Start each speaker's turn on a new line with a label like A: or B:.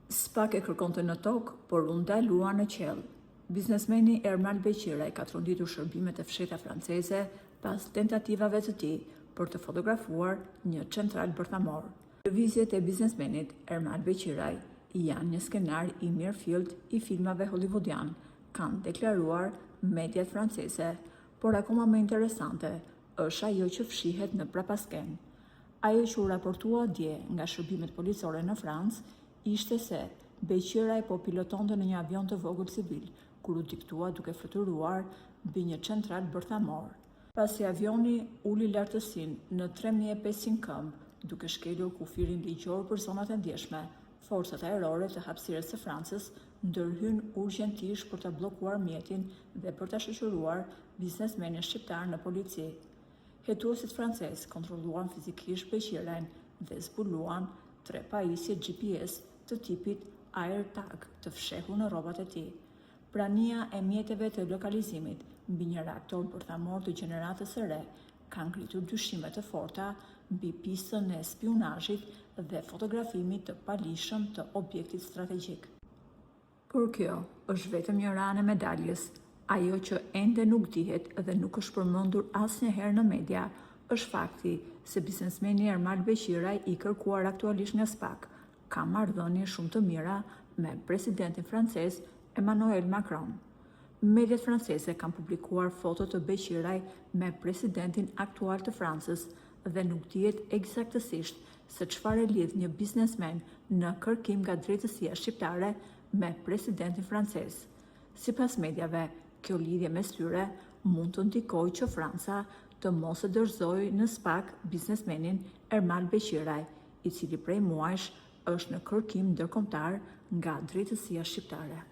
A: SPAK e kërkonte në tokë, por u ndalua në qiell. Biznesmeni Ermal Beqiraj ka tronditur shërbimet e fshehta franceze pas tentativave të tij për të fotografuar një central bërthamor. Lëvizjet e biznesmenit Ermal Beqiraj janë një skenar i mirëfillt i filmave hollywoodian, kanë deklaruar mediat franceze, por akoma më interesante është ajo që fshihet në prapasken. Ajo që u raportua dje nga shërbimet policore në Francë ishte se Beqiraj po pilotonte në një avion të vogël civil, kur u diktua duke fluturuar mbi një central bërthamor. Pasi avioni uli lartësinë në 3500 këmbë, duke shkelur kufirin ligjor për zonat e ndjeshme, forcat ajrore të hapësirës së Francës ndërhyn urgjentisht për ta bllokuar mjetin dhe për ta shoqëruar biznesmenin shqiptar në polici. Hetuesit francezë kontrolluan fizikisht Beqirajin dhe zbuluan 3 pajisje GPS të tipit AirTag të fshehur në rrobat e tij. Prania e mjeteve të lokalizimit mbi një reaktor bërthamor të gjeneratës së re ka ngritur dyshime të forta mbi pistën e spionazhit dhe fotografimit të palishëm të objektit strategjik. Por kjo është vetëm një anë e medaljes. Ajo që ende nuk dihet dhe nuk është përmendur asnjëherë në media është fakti se biznesmeni Ermal Beqiraj, i kërkuar aktualisht nga SPAK, ka marrëdhënie shumë të mira me presidentin francez Emmanuel Macron. Mediat franceze kanë publikuar foto të Beqiraj me presidentin aktual të Francës dhe nuk dihet eksaktësisht se çfarë lidh një biznesmen në kërkim nga drejtësia shqiptare me presidentin francez. Sipas mediave, kjo lidhje mes tyre mund të ndikojë që Franca të mos e dorëzojë në SPAK biznesmenin Ermal Beqiraj, i cili prej muajsh është në kërkim ndërkombëtar nga drejtësia shqiptare.